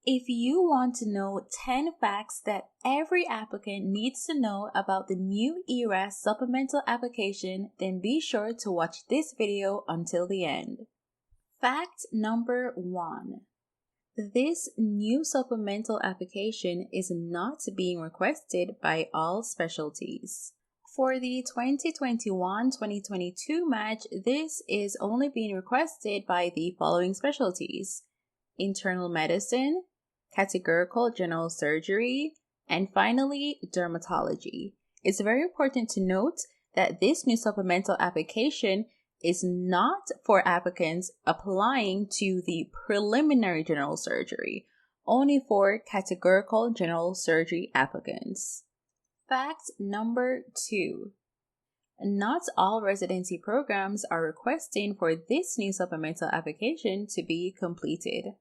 If you want to know 10 facts that every applicant needs to know about the new ERAS Supplemental Application, then be sure to watch this video until the end. Fact number 1. This new supplemental application is not being requested by all specialties. For the 2021-2022 match, this is only being requested by the following specialties: internal medicine, categorical general surgery, and finally, dermatology. It's very important to note that this new supplemental application is not for applicants applying to the preliminary general surgery, only for categorical general surgery applicants. Fact number 2. Not all residency programs are requesting for this new supplemental application to be completed.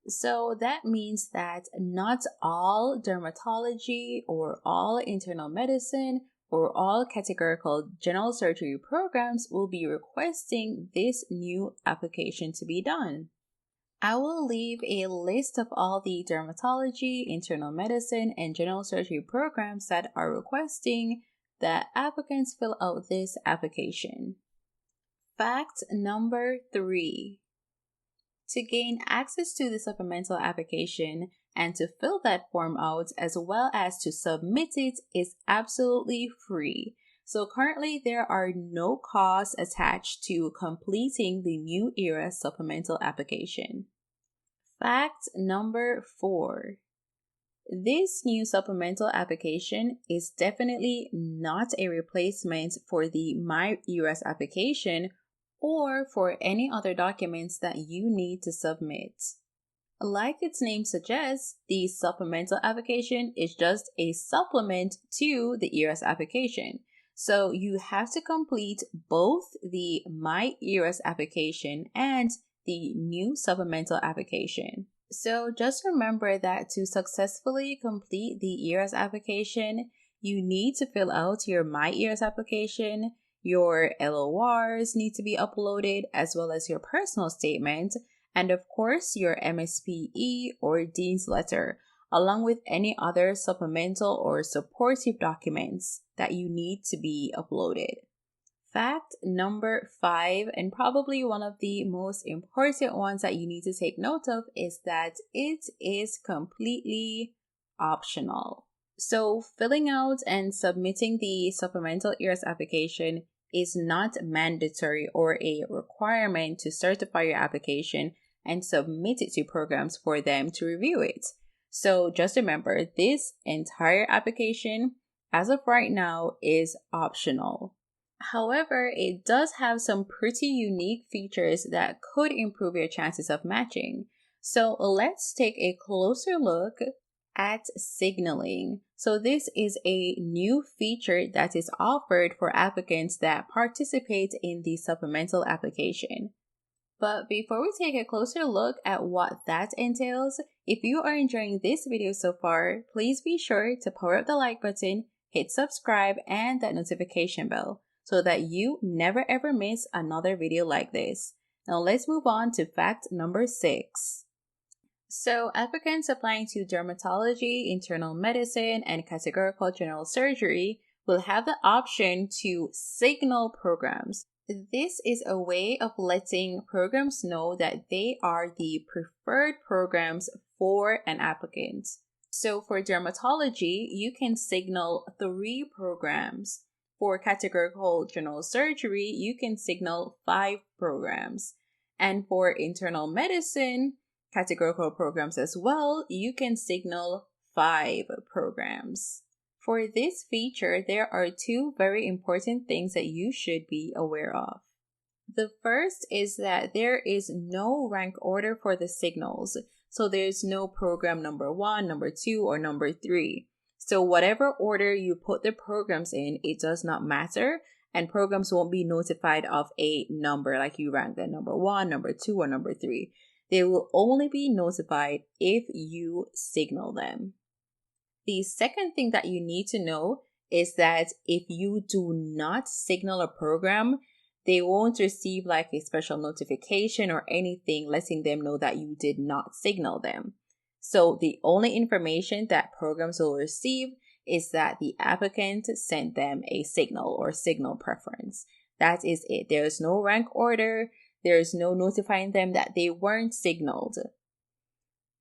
So that means that not all dermatology or all internal medicine or all categorical general surgery programs will be requesting this new application to be done. I will leave a list of all the dermatology, internal medicine, and general surgery programs that are requesting that applicants fill out this application. Fact number 3. To gain access to the supplemental application and to fill that form out as well as to submit it is absolutely free. So currently there are no costs attached to completing the new ERAS supplemental application. Fact number 4. This new supplemental application is definitely not a replacement for the My ERAS application or for any other documents that you need to submit. Like its name suggests, the supplemental application is just a supplement to the ERAS application. So you have to complete both the My ERAS application and the new supplemental application. So just remember that to successfully complete the ERAS application, you need to fill out your My ERAS application, your LORs need to be uploaded, as well as your personal statement, and of course your MSPE or Dean's letter, along with any other supplemental or supportive documents that you need to be uploaded. Fact number 5, and probably one of the most important ones that you need to take note of, is that it is completely optional. So filling out and submitting the supplemental ERAS application is not mandatory or a requirement to certify your application and submit it to programs for them to review it. So just remember, this entire application, as of right now, is optional. However, it does have some pretty unique features that could improve your chances of matching. So let's take a closer look at signaling. So this is a new feature that is offered for applicants that participate in the supplemental application. But before we take a closer look at what that entails, if you are enjoying this video so far, please be sure to power up the like button, hit subscribe, and that notification bell so that you never ever miss another video like this. Now let's move on to fact number 6. So applicants applying to dermatology, internal medicine, and categorical general surgery will have the option to signal programs. This is a way of letting programs know that they are the preferred programs for an applicant. So for dermatology, you can signal 3 programs. For categorical general surgery, you can signal 5 programs. And for internal medicine, categorical programs as well, you can signal 5 programs. For this feature, there are 2 very important things that you should be aware of. The first is that there is no rank order for the signals. So there's no program number 1, number 2, or number 3. So whatever order you put the programs in, it does not matter, and programs won't be notified of a number like you rank them number 1, number 2, or number 3. They will only be notified if you signal them. The second thing that you need to know is that if you do not signal a program, they won't receive like a special notification or anything letting them know that you did not signal them. So the only information that programs will receive is that the applicant sent them a signal or signal preference. That is it. There's no rank order. There's no notifying them that they weren't signaled.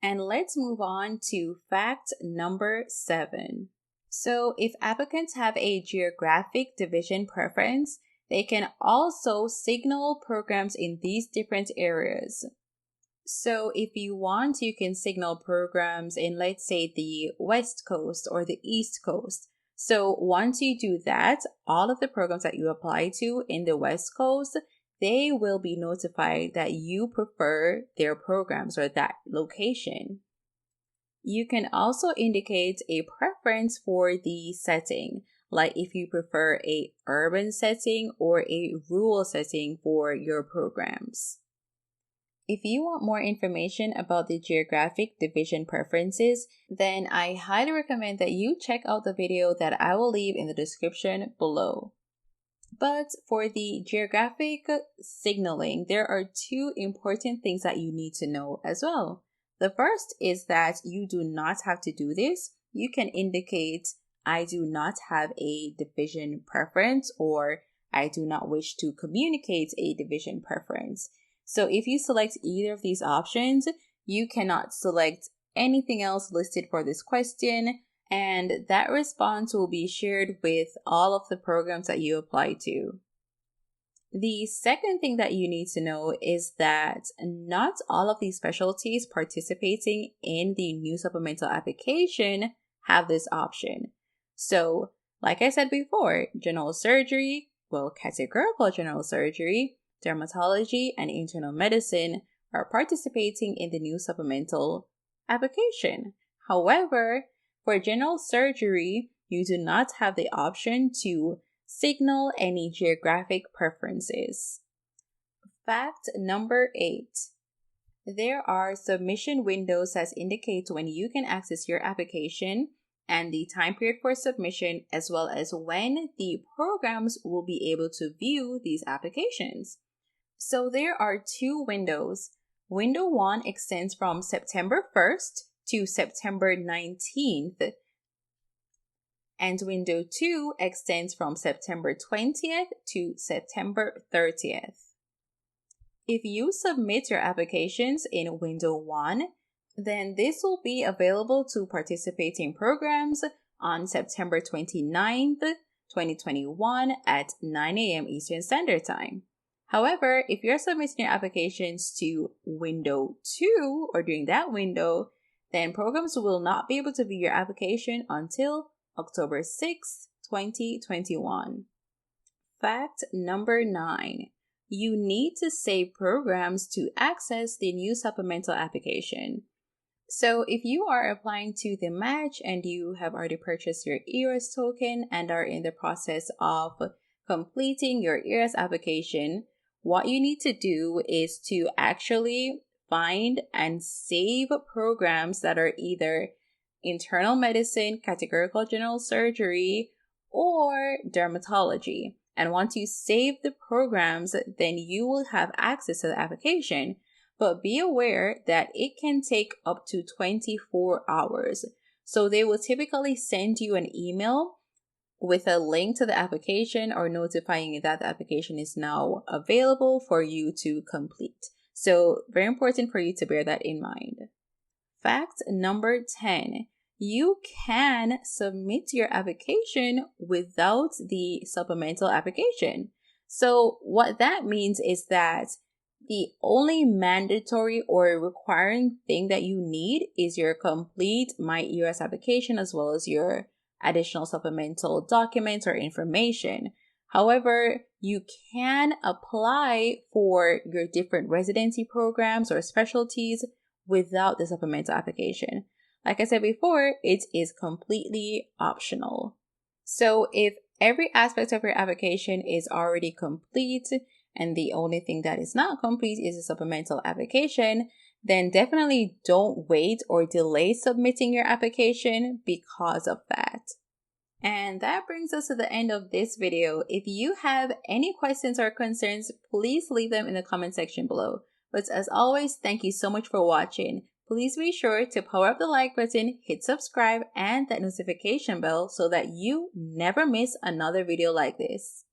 And let's move on to fact number 7. So if applicants have a geographic division preference, they can also signal programs in these different areas. So if you want, you can signal programs in, let's say, the West Coast or the East Coast. So once you do that, all of the programs that you apply to in the West Coast, they will be notified that you prefer their programs or that location. You can also indicate a preference for the setting, like if you prefer a urban setting or a rural setting for your programs. If you want more information about the geographic division preferences, then I highly recommend that you check out the video that I will leave in the description below. But for the geographic signaling, there are 2 important things that you need to know as well. The first is that you do not have to do this. You can indicate, I do not have a division preference, or I do not wish to communicate a division preference. So if you select either of these options, you cannot select anything else listed for this question, and that response will be shared with all of the programs that you apply to. The second thing that you need to know is that not all of these specialties participating in the new supplemental application have this option. So, like I said before, general surgery, categorical general surgery, dermatology, and internal medicine are participating in the new supplemental application. However, for general surgery, you do not have the option to signal any geographic preferences. Fact number 8. There are submission windows that indicate when you can access your application and the time period for submission, as well as when the programs will be able to view these applications. So there are 2 windows. Window 1 extends from September 1st to September 19th. And window 2 extends from September 20th to September 30th. If you submit your applications in window 1, then this will be available to participating programs on September 29th, 2021 at 9 a.m. Eastern Standard Time. However, if you're submitting your applications to window 2 or during that window, then programs will not be able to view your application until October 6, 2021. Fact number 9. You need to save programs to access the new supplemental application. So if you are applying to the match and you have already purchased your ERAS token and are in the process of completing your ERAS application, what you need to do is to actually find and save programs that are either internal medicine, categorical general surgery, or dermatology. And once you save the programs, then you will have access to the application. But be aware that it can take up to 24 hours. So they will typically send you an email with a link to the application or notifying you that the application is now available for you to complete. So very important for you to bear that in mind. Fact number 10. You can submit your application without the supplemental application. So what that means is that the only mandatory or requiring thing that you need is your complete My ERAS application as well as your additional supplemental documents or information. However, you can apply for your different residency programs or specialties without the supplemental application. Like I said before, it is completely optional. So if every aspect of your application is already complete and the only thing that is not complete is a supplemental application, then definitely don't wait or delay submitting your application because of that. And that brings us to the end of this video. If you have any questions or concerns, please leave them in the comment section below. But as always, thank you so much for watching. please be sure to power up the like button, hit subscribe, and that notification bell so that you never miss another video like this.